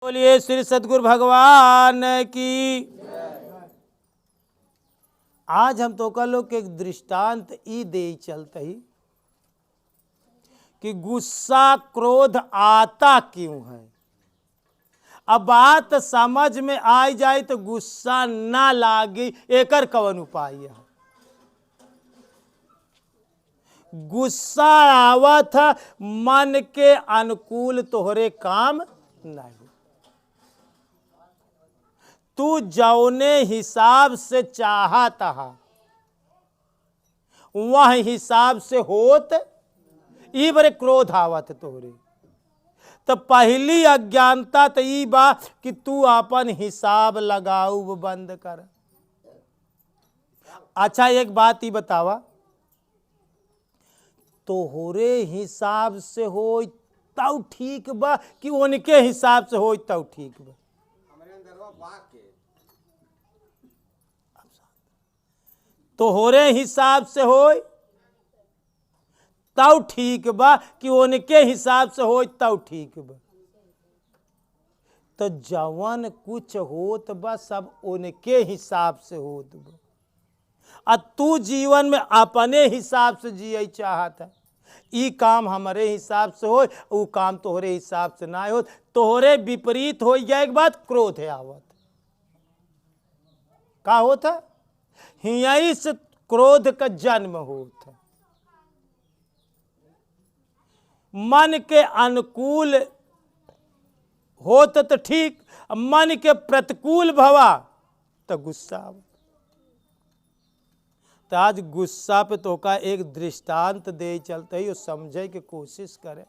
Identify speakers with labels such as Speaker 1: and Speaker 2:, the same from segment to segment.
Speaker 1: बोलिए श्री सद्गुरु भगवान की। आज हम तो का लोग एक दृष्टांत ई दे चलते ही कि गुस्सा क्रोध आता क्यों है। अब बात समझ में आ जाए तो गुस्सा ना लागे एकर कवन उपाय है। गुस्सा आवत मन के अनुकूल तोहरे काम नहीं। तू जौने हिसाब से चाहता है वह हिसाब से होत ई बरे क्रोध आवत तोहरे। तो पहली अज्ञानता तो ई बा कि तू अपन हिसाब लगाऊ बंद कर। अच्छा एक बात ही बतावा, तोहरे हिसाब से हो तब ठीक बा कि उनके हिसाब से हो तब ठीक बा। तोहरे हिसाब से हो तब ठीक बा कि उनके हिसाब से हो तब ठीक बा। तो जवन कुछ होत बा सब उनके हिसाब से होत बा। आ तू जीवन में अपने हिसाब से जिये चाहत है। ई काम हमारे हिसाब से हो, वो काम तोहरे हिसाब से ना हो, तोहरे विपरीत हो जाए के बाद क्रोध है आवत। का होता यही से क्रोध का जन्म होता। मन के अनुकूल होत तो ठीक, मन के प्रतिकूल भवा तो गुस्सा आवत। तो आज गुस्सा पे तो का एक दृष्टांत दे चलते ही समझे की कोशिश करे।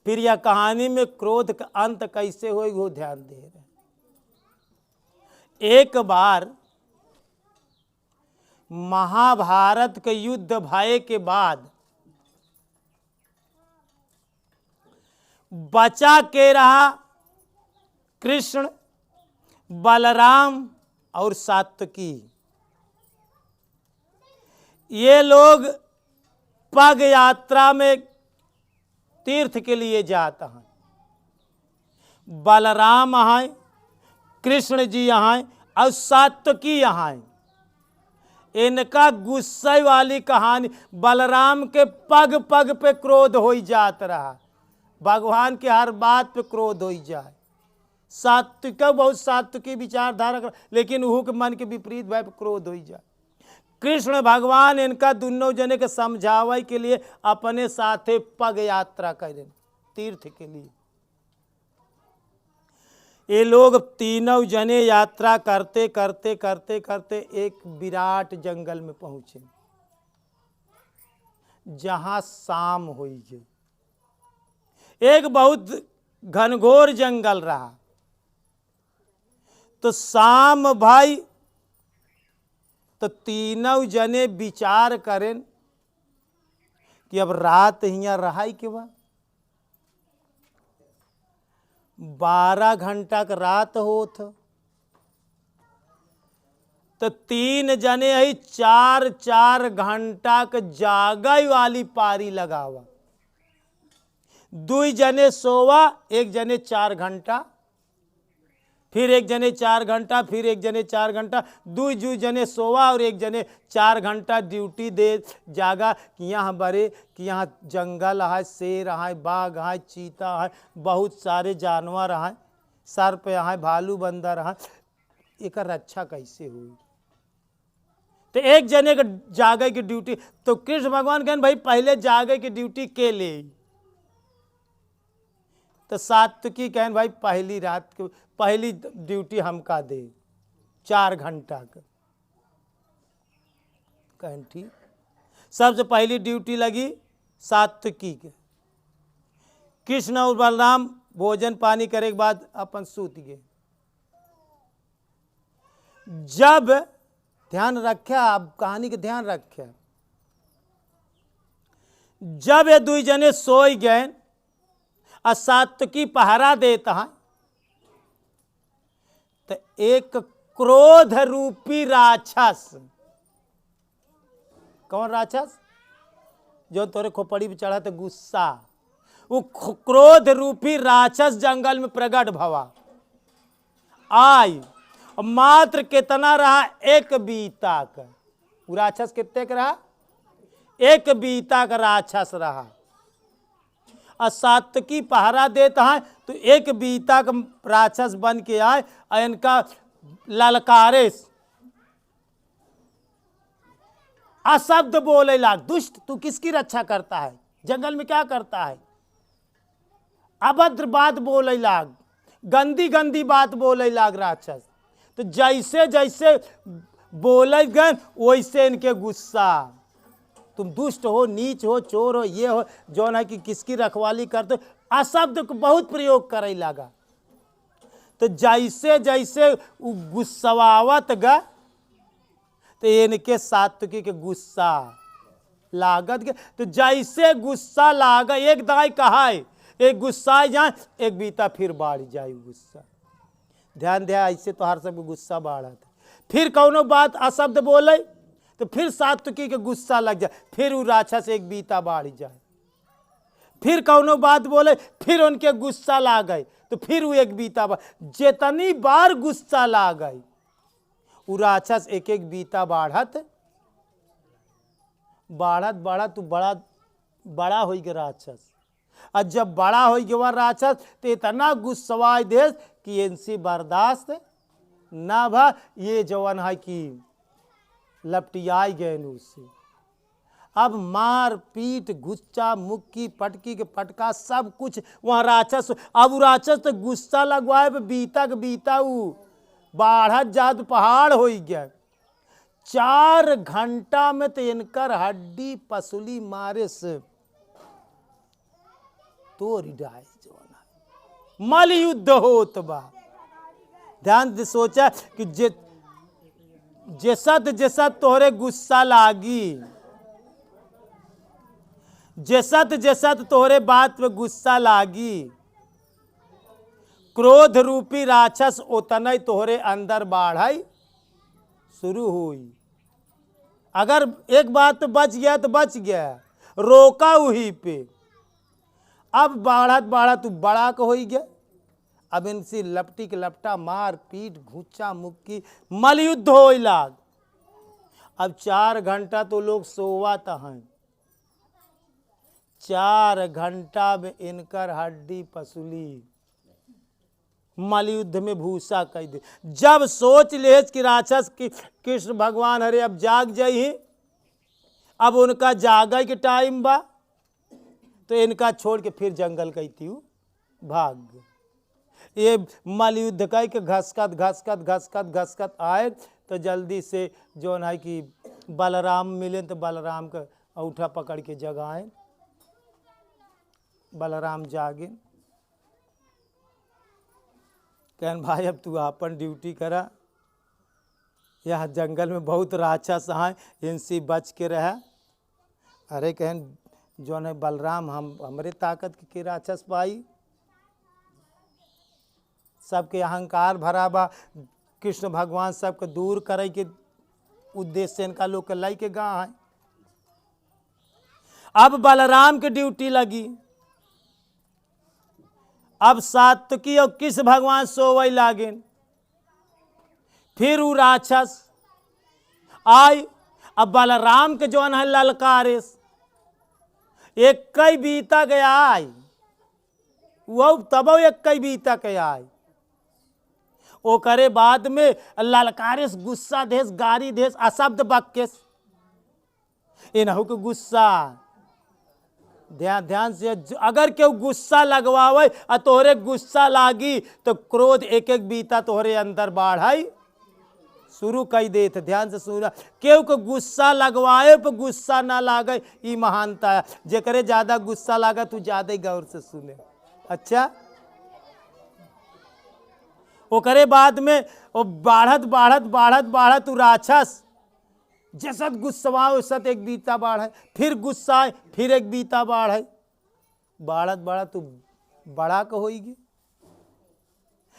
Speaker 1: फिर यह कहानी में क्रोध का अंत कैसे हो वो ध्यान दे रहे। एक बार महाभारत के युद्ध भय के बाद बचा के रहा कृष्ण, बलराम और सात्विकी। ये लोग पग यात्रा में तीर्थ के लिए जाता है। बलराम यहाँ, कृष्ण जी यहाँ और सात्विकी यहाँ। इनका गुस्से वाली कहानी, बलराम के पग पग पे क्रोध हो जात रहा। भगवान के हर बात पे क्रोध हो जाए। सात्विक बहुत सात्विकी विचारधारा, लेकिन वह के मन के विपरीत भाई क्रोध हो जाए। कृष्ण भगवान इनका दोनों जने के समझावे के लिए अपने साथे पग यात्रा करें तीर्थ के लिए। ये लोग तीनों जने यात्रा करते करते करते करते एक विराट जंगल में पहुंचे जहां शाम हुई गई। एक बहुत घनघोर जंगल रहा। तो शाम भाई तो तीनों जने विचार करें कि अब रात हियां रहाई के बा। 12 घंटा का रात होत। तो 3 जने ही 4-4 घंटा का जागई वाली पारी लगावा। 2 जने सोवा, 1 जने 4 घंटा, फिर 1 जने 4 घंटा, फिर 1 जने 4 घंटा, 2 जने सोवा और 1 जने 4 घंटा ड्यूटी दे जागा कि यहाँ बड़े कि यहाँ जंगल है, शेर है, बाघ है, चीता है, बहुत सारे जानवर हैं, सर्प है, भालू बंदर है। एक रक्षा कैसे हुई। तो 1 जने के जागे की ड्यूटी। तो कृष्ण भगवान कहन भाई पहले जागे की ड्यूटी के ले। तो सात्विकी कहन भाई पहली रात को पहली ड्यूटी हमका दे 4 घंटा का। कहन ठीक। सबसे पहली ड्यूटी लगी सात्विकी के। कृष्ण और बलराम भोजन पानी करे के बाद अपन सूत गए। जब ध्यान रखा, अब कहानी के ध्यान रखा, जब ये 2 जने सोई गए और सात्विकी पहरा देता है तो एक क्रोध रूपी राक्षस। कौन राक्षस? जो तोरे खोपड़ी पे चढ़ा तो गुस्सा। वो क्रोध रूपी राक्षस जंगल में प्रकट भवा आई। मात्र कितना रहा, एक बीता का। वो राक्षस कितने का रहा, एक बीता का राक्षस रहा। और सात्विकी पहरा देता है तो एक बीता का राक्षस बन के आए और इनका ललकारे अशब्द बोले लाग। दुष्ट तू किसकी रक्षा करता है, जंगल में क्या करता है, अभद्र बात बोले लाग, गंदी गंदी बात बोले लाग राक्षस। तो जैसे जैसे बोले गए वैसे इनके गुस्सा, तुम दुष्ट हो, नीच हो, चोर हो, ये हो, जो है कि किसकी रखवाली करते, अशब्द को बहुत प्रयोग करे लगा। तो जैसे जैसे गुस्सावत गा तो इनके सात्विकी के गुस्सा लागत के। तो जैसे गुस्सा लागा, एक दाई कहा है एक गुस्सा जाए, एक बीता फिर बाढ़ जाए गुस्सा। ध्यान दिया, ऐसे तो हर सब गुस्सा बाढ़ आता। फिर कौनो बात अशब्द बोले तो फिर सात्विकी के गुस्सा लग जाए, फिर वो राक्षस एक बीता बाढ़ जाए। फिर कौनो बात बोले फिर उनके गुस्सा ला गए तो फिर वो एक बीता बाढ़। जितनी बार गुस्सा ला गए वो राक्षस एक एक बीता बाढ़त बाढ़त बाढ़त तो बड़ा हो गया राक्षस। और जब बड़ा हो गया राक्षस तो इतना गुस्सा दे कि इनसे बर्दाश्त ना भा। ये जवान है कि लपटियाई गए उससे। अब मार पीट गुस्सा मुक्की पटकी के पटका सब कुछ वहाँ राक्षस। अब राक्षस तो गुस्सा लगवाए बीता के बीता वो बाढ़त जात पहाड़ हो गया। 4 घंटा में तो इनकर हड्डी पसुली मारे से तोड़ डाए जो मल युद्ध होत बा। ध्यान से सोचा कि जैसा तोहरे गुस्सा लागी, जैसा तोहरे बात पे गुस्सा लागी, क्रोध रूपी राक्षस उतने तोहरे अंदर बाढ़ाई शुरू हुई। अगर एक बात तो बच गया तो बच गया, रोका वहीं पे। अब बाढ़त बाढ़त बड़ा को हो गया। अब इनसे लपटी के लपटा मार पीट घुच्चा मुक्की मलयुद्ध हो लाग। अब 4 घंटा तो लोग सोवाता हैं, 4 घंटा में इनकर हड्डी पसुली मलयुद्ध में भूसा कह दे। जब सोच ले कि राक्षस की कृष्ण भगवान हरे अब जाग जाई, अब उनका जागे के टाइम बा, तो इनका छोड़ के फिर जंगल कहती हूँ भाग। ये मलयुद्ध कह के घसकत आए तो जल्दी से जो है कि बलराम मिले तो बलराम का औठा पकड़ के जगाए। बलराम जागे, कहन भाई अब तू अपन ड्यूटी करा, यह जंगल में बहुत राक्षस हैं, इनसे बच के रहा। अरे कहन जो है बलराम हम हमरे ताकत के राक्षस पाई, सबके अहंकार भरा बा, कृष्ण भगवान सबके दूर करे के उद्देश्य से इनका लोग के लाई के गा है। अब बलराम की ड्यूटी लगी। अब सात्विकी और कृष्ण भगवान सोवई लागे। फिर वो राक्षस आई। अब बलराम के जौन है ललकारे, एक कई बीता गया आई, वो तब एक कई बीता के आई। ओ करे बाद में ललकारेस गुस्सा देश गारी देश अशब्द बक्केस इनहु के गुस्सा। ध्यान से अगर क्यों गुस्सा लगवावे और तोहरे गुस्सा लागी तो क्रोध एक एक बीता तोहरे अंदर बाढ़ाई शुरू कर देते। ध्यान से सुना, क्यों को गुस्सा लगवाए पर गुस्सा ना लागे, ये महानता है। जेकरे ज्यादा गुस्सा लागा तू ज्यादा गौर से सुने। अच्छा, ओकरे बाद में वो बाढ़त तू राक्षस जसत गुस्सा उसत एक बीता बाढ़ है, फिर गुस्सा है फिर एक बीता बाढ़ है। बाढ़त तू बड़ा का होगी।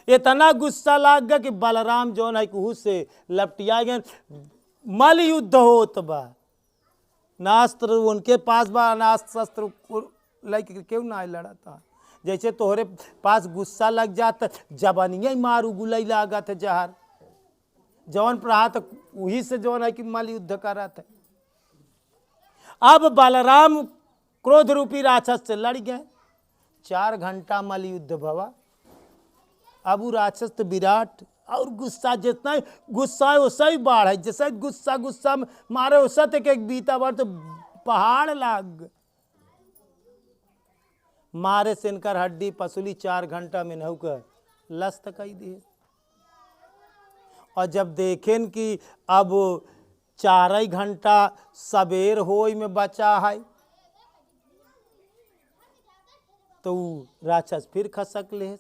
Speaker 1: इतना गुस्सा लाग गया कि बलराम जो है कुहू से लपटिया गए। मल युद्ध होत बा, नास्त्र उनके पास बा, नास्त्र शस्त्र लग क्यों ना लड़ता। जैसे तोहरे पास गुस्सा लग जाता जबनिया मार उगुलई लागत है जहर जवन प्रहात वही से जवन है कि मल युद्ध करत है। अब बलराम क्रोध रूपी राक्षस से लड़ गए, 4 घंटा मल युद्ध भवा। अब वो राक्षस तो विराट और गुस्सा जितना गुस्सा है वैसा ही बाढ़ है, जैसे गुस्सा गुस्सा मारे वैसा तक एक बीता बार तो पहाड़ लाग मारे से इनकर हड्डी पसुली 4 घंटा में नहु कर लस्त कही दिए। और जब देखें कि अब 4 घंटा सबेर होई में बचा है तो राक्षस फिर खसक ले।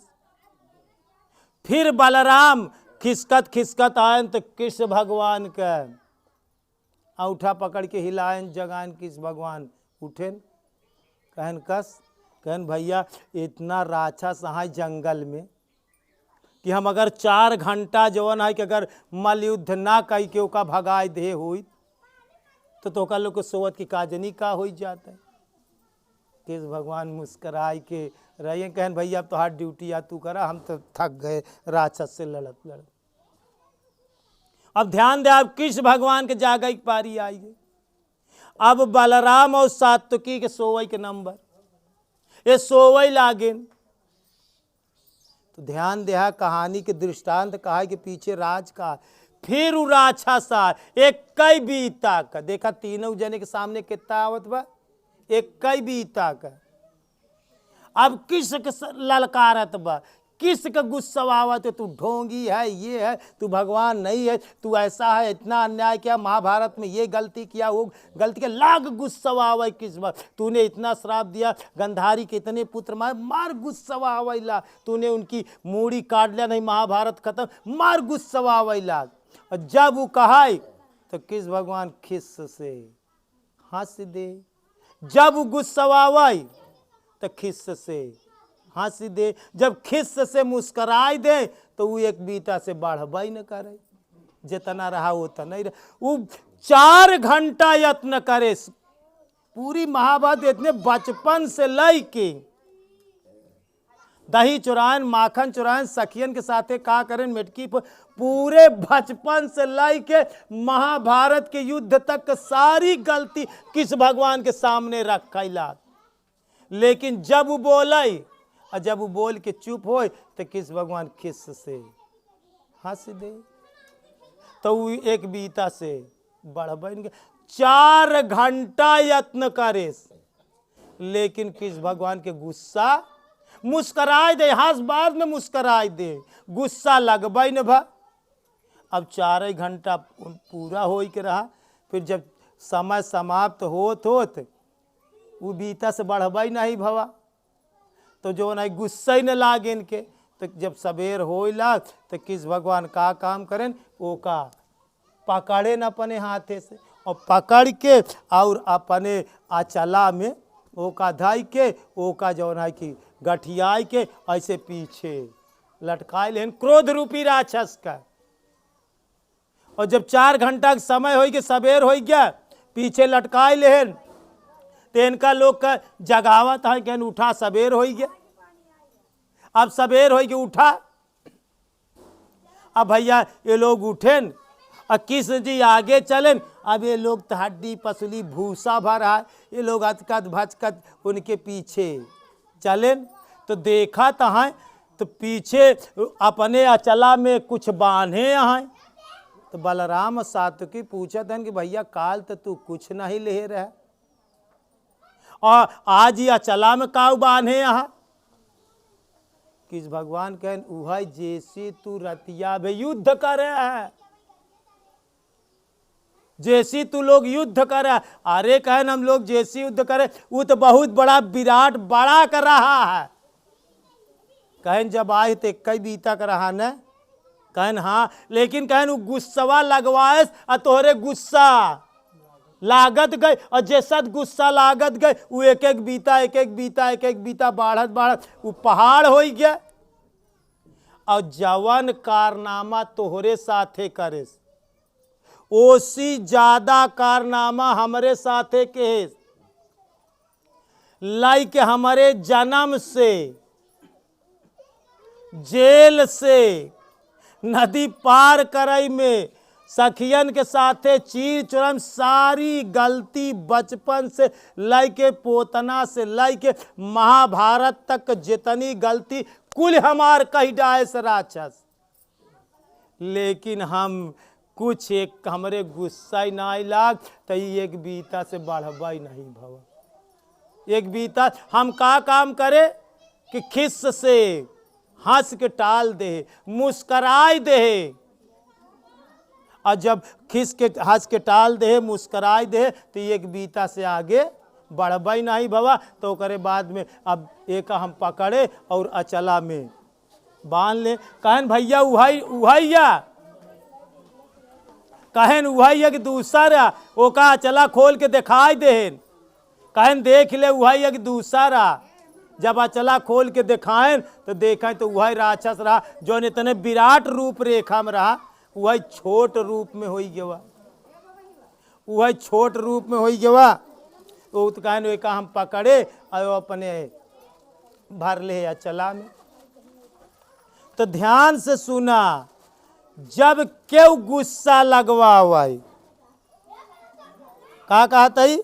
Speaker 1: फिर बलराम खिसकत खिसकत आयन तो कृष्ण भगवान का औठा पकड़ के हिलायन जगान। कृष्ण भगवान उठेन कहन कस कहन भैया इतना राक्षस है जंगल में कि हम अगर 4 घंटा जवन है कि अगर मल युद्ध ना कही के ओका भगाए दे हुई तो तोका लोग को सोवत की काजनी का हो जाता है। कृष्ण भगवान मुस्कराए के रहिए कहन भैया अब तो हाथ ड्यूटी या तू करा, हम तो थक गए राक्षस से लड़त लड़त। अब ध्यान दे आप कृष्ण भगवान के जागा की पारी आई गई। अब बलराम और सात्विकी के सोवई के नंबर ये सोवई लागेन तो ध्यान दे कहानी के दृष्टांत कहा कि पीछे राज का फिर राक्षस एक कई बीता का देखा तीनों जने के सामने कितना आवत बा एक कई बीता का। अब किस ललकारत बा किस का गुस्सा आवत है, तू ढोंगी है ये है तू भगवान नहीं है तू ऐसा है इतना अन्याय किया महाभारत में ये गलती किया वो गलती किया लाग गुस्सा आवे किस बात तूने इतना श्राप दिया गंधारी के इतने पुत्र मार गुस्सा आवेला तूने उनकी मूड़ी काट लिया नहीं महाभारत खत्म मार गुस्सा आवेला। और जब वो कहाई तो किस भगवान खिस से हंस दे, जब वो गुस्सा आवाई तो खिस से हंस दे, जब खिस से मुस्कराई दे तो वो एक बीता से बढ़ाई न करे जितना रहा उतना नहीं रहा। वो 4 घंटा यत्न करे पूरी महाभारत इतने बचपन से लई के दही चुरान माखन चुरान सखियन के साथे का करें मिटकी पूरे बचपन से लाई के महाभारत के युद्ध तक सारी गलती किस भगवान के सामने रखैला। लेकिन जब वो बोलाई और जब वो बोल के चुप हो तो किस भगवान खिस से हंस दे तो वो एक बीता से बढ़ 4 घंटा यत्न करे लेकिन किस भगवान के गुस्सा मुस्कराए दे हंस बाद में मुस्कराए दे गुस्सा लगबई न भा। अब 4 घंटा पूरा हो के रहा फिर जब समय समाप्त होत वो बीता से बढ़बई नहीं भवा तो जो नहीं गुस्सा ही न लागे इनके। तो जब सवेर हो लाग तो किस भगवान का काम करें वो का पकड़े न अपने हाथे से और पकड़ के और अपने अचला में वो का धाई के वो का जौन है कि गठियाई के ऐसे पीछे लटकाए लेन क्रोध रूपी राक्षस का। और जब 4 घंटा का समय हो गया सवेर हो गया पीछे लटकाए लेन तो इनका लोग का जगावत है कि उठा सवेर हो गया। अब सवेर हो गया उठा अब भैया ये लोग उठेन और किस जी आगे चलें। अब ये लोग तो हड्डी पसली भूसा भरा है ये लोग अचकत भचकत उनके पीछे चलें तो देखा तो है तो पीछे अपने अचला में कुछ बांधे हैं। तो बलराम सात्विकी पूछत हैं कि भैया काल तो तू कुछ नहीं ले रहा और आज ये अचला में काऊ बांधे यहाँ। किस भगवान कहन उह जैसे तू रतिया में युद्ध करे है जैसी तू लोग युद्ध करे। अरे कहन हम लोग जैसी युद्ध करे वो तो बहुत बड़ा विराट बड़ा कर रहा है। कहन जब आए तो कई बीता कर रहा न कहन हाँ लेकिन कहन वो गुस्सा लगवाए और तोहरे गुस्सा लागत गए और जैसा गुस्सा लागत गए वो एक एक बीता बढ़त बढ़त वो पहाड़ हो गया। और जवन कारनामा तोहरे साथे करे ओसी ज्यादा कारनामा हमरे साथे के लाई के हमारे जन्म से, जेल से, नदी पार करई में, सखियन के साथे चीर चुरम, सारी गलती बचपन से लेके पोतना से लेके महाभारत तक जितनी गलती कुल हमार कही डाय से राक्षस। लेकिन हम कुछ एक हमरे गुस्सा ही ना लाग तो एक बीता से बढ़वा ही नहीं भवा। एक बीता हम का काम करे कि खिस से हंस के टाल दे, मुस्कराई दे, और जब खिस के हंस के टाल दे, मुस्कराई दे तो एक बीता से आगे बढ़वा ही नहीं भवा। तो करे बाद में अब एक हम पकड़े और अचला में बांध ले, कहन भैया उहाइया, कहन उहाइया कि दूसरा ओका अचला खोल के दिखाई देहन, कहन देख ले उहाइया कि दूसरा। जब अचला खोल के दिखाएं तो देखें तो वही राक्षस रहा जो इतने विराट रूप रेखा में रहा, वही छोट रूप में हो गया, वही छोट रूप में हो गया। तो कहन वे का हम पकड़े और अपने भर ले अचला में। तो ध्यान से सुना, जब क्यों गुस्सा लगवा हुआ का कहता ही,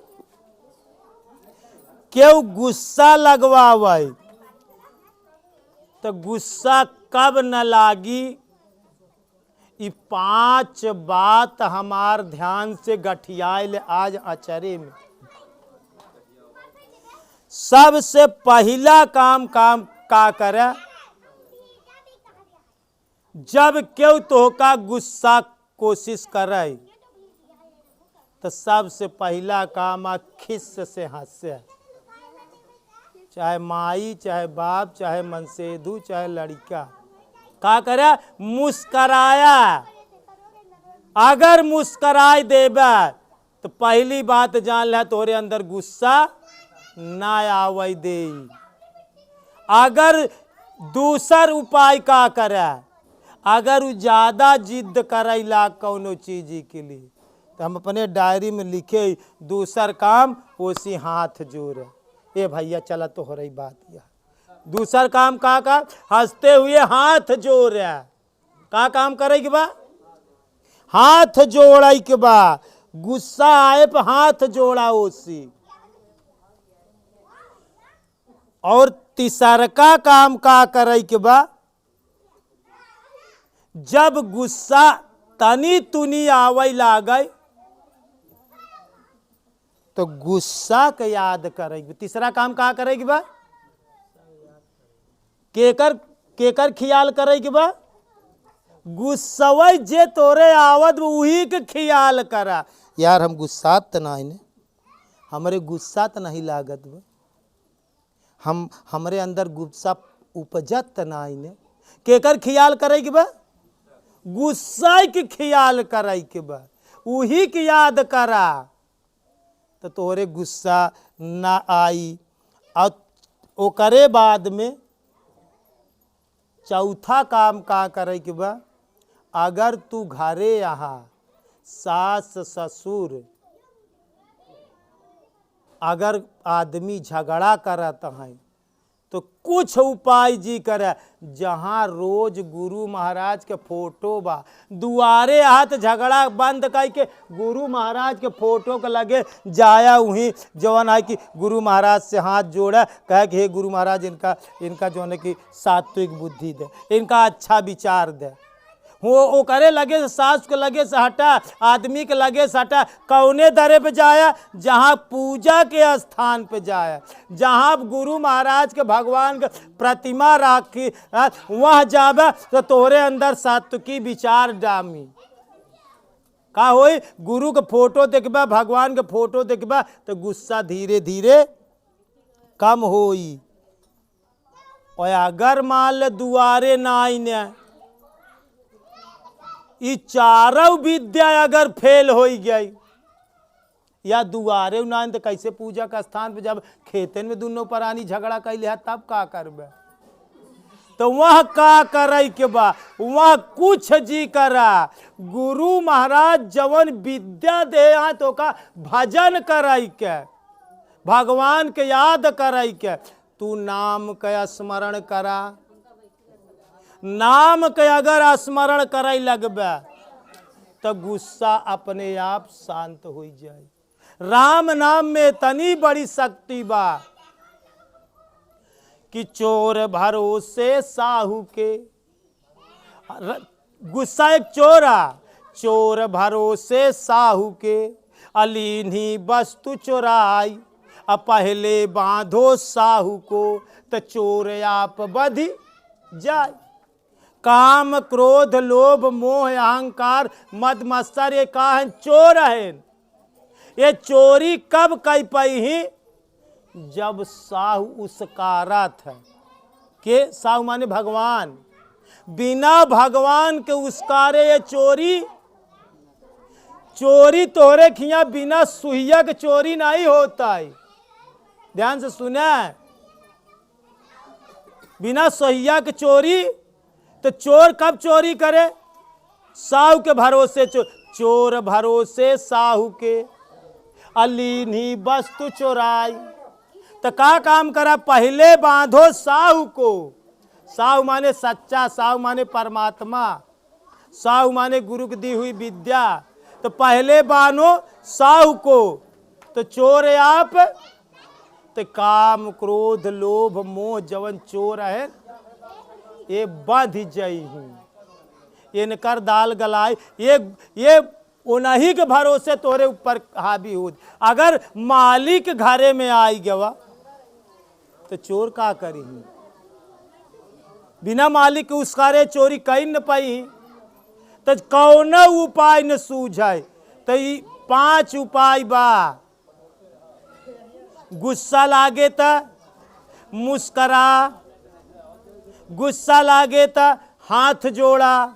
Speaker 1: क्यों गुस्सा लगवा हुआ तो गुस्सा कब न लागी, ये 5 बात हमार ध्यान से गठियाल आज अचरे में। सबसे पहला काम का करे, जब क्यों तो का गुस्सा कोशिश करे तो सबसे पहला काम खिस से हंसे, चाहे माई, चाहे बाप, चाहे मनसेदू, चाहे लड़का, का करे मुस्कराया। अगर मुस्कराई देबा तो पहली बात जान ले तोरे अंदर गुस्सा ना आवे दे। अगर दूसर उपाय का करे, अगर वो ज्यादा जिद करैला कौनो चीज के लिए तो हम अपने डायरी में लिखे दूसर काम उसी हाथ जोड़े, ए भैया चला तो हो रही बात यह। दूसर काम का हंसते हुए हाथ जोड़, का काम करे के बा, हाथ जोड़ के बा, गुस्सा आए पर हाथ जोड़ा उसी। और तीसर का काम का करे के बा, जब गुस्सा तनी तुनी आवे लागे तो गुस्सा के याद करेगी। तीसरा काम का करेगी बा, केकर ख्याल करेगी बा, गुस्सवै जे तोरे आवत वही के ख्याल करा। यार हम गुस्सा त नहीं ने, हमरे गुस्सा त नहीं लागत बा, हमरे अंदर गुस्सा उपजत त नहीं ने। केकर ख्याल करेगी बा, गुस्सा के ख्याल करे के बा, वही के याद करा तो तोरे गुस्सा ना आई। और ओकरे बाद में चौथा काम का करे के बा, अगर तू घरे यहाँ सास ससुर अगर आदमी झगड़ा करत है तो कुछ उपाय जी करे। जहाँ रोज गुरु महाराज के फोटो बा, दुआरे हाथ झगड़ा बंद करके गुरु महाराज के फोटो के लगे जाया, वहीं जवन है कि गुरु महाराज से हाथ जोड़ा, कहे कि हे गुरु महाराज इनका जो है कि सात्विक बुद्धि दे, इनका अच्छा विचार दे। वो करे लगे सास के लगे से हटा, आदमी के लगे से हटा, कौने दरे पे जाया, जहाँ पूजा के स्थान पे जाया, जहाँ गुरु महाराज के भगवान के प्रतिमा राखी वहाँ जाबा तो तोरे अंदर सात्विकी विचार डामी। का होई, गुरु के फोटो देखबा, भगवान के फोटो देखबा तो गुस्सा धीरे धीरे कम होई। और अगर मान ले दुआरे ना आईने, ये चारों विद्या अगर फेल हो गई या दुआरे ना तो कैसे पूजा का स्थान पे, जब खेतन में दोनों प्राणी झगड़ा कैले है तब का करबे। तो वह का करे के बा, वह कुछ जी करा, गुरु महाराज जवन विद्या दे तो का भजन कराई के, भगवान के याद करई के तू नाम के स्मरण करा। नाम के अगर स्मरण करई लगबे तो गुस्सा अपने आप शांत हो जाए। राम नाम में तनी बड़ी शक्ति बा कि चोर भरोसे साहू के। गुस्सा एक चोरा, चोर भरोसे साहू के, अलीनी वस्तु चोराई, पहले बांधो साहू को, तो चोर आप बधि जाए। काम क्रोध लोभ मोह अहंकार मद मत्सर ये काहन चोर है। ये चोरी कब कई पाई ही जब साहू उसकारा था। के साहू माने भगवान, बिना भगवान के उसकारे ये चोरी, चोरी तोहरे खिया बिना सुहिया के चोरी नहीं होता है। ध्यान से सुना, बिना सुहिया के चोरी। तो चोर कब चोरी करे? साहू के भरोसे चोर भरोसे साहू के, अलीनी वस्तु चोराई। तो का काम करा? पहले बांधो साहू को। साहू माने सच्चा, साहू माने परमात्मा, साहू माने गुरु की दी हुई विद्या। तो पहले बांधो साहू को, तो चोर आप। तो काम क्रोध लोभ मोह जवन चोर है ये बध जई हूँ, इनकर दाल गलाए। ये उन्हीं के भरोसे तोरे ऊपर हावी हो। अगर मालिक घरे में आई गवा तो चोर का करी? बिना मालिक के उसकारे चोरी कई न पाई। तो कौन उपाय न सूझाए? तो 5 उपाय बा। गुस्सा लागे तो मुस्करा, गुस्सा लागे तो हाथ जोड़ा,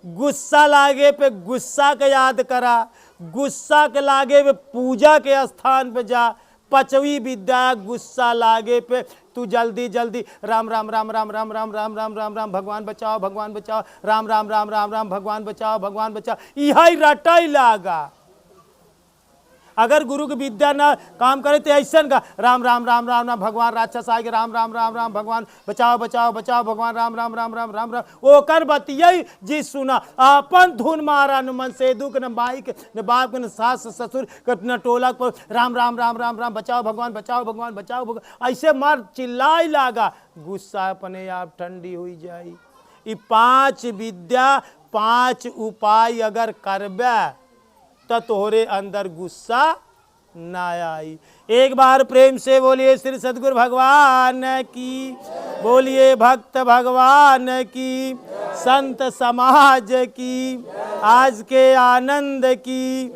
Speaker 1: गुस्सा लागे पे गुस्सा के याद करा, गुस्सा के लागे पे पूजा के स्थान पे जा। 5वीं विद्या गुस्सा लागे पे तू जल्दी जल्दी राम राम राम राम राम राम राम राम राम राम भगवान बचाओ भगवान बचाओ, राम राम राम राम राम भगवान बचाओ भगवान बचाओ, यही रटाई लागा। अगर गुरु की विद्या ना काम करे तो ऐसा का राम राम राम राम राम भगवान राक्षस आगे, राम राम राम राम भगवान बचाओ बचाओ बचाओ भगवान, राम राम राम राम राम राम। ओकर बतिया जी सुना, अपन धुन मारा, न मन से दुख, न भाई के, न बाप के, न सास ससुर के, न टोला को, राम राम राम राम राम बचाओ भगवान बचाओ भगवान बचाओ भगवान, ऐसे मार चिल्लाई लागा। गुस्सा अपने आप ठंडी हुई जाई। ये 5 विद्या 5 उपाय अगर करबे तो तोहरे अंदर गुस्सा ना आई। एक बार प्रेम से बोलिए श्री सद्गुरु भगवान की, बोलिए भक्त भगवान की, संत समाज की, आज के आनंद की।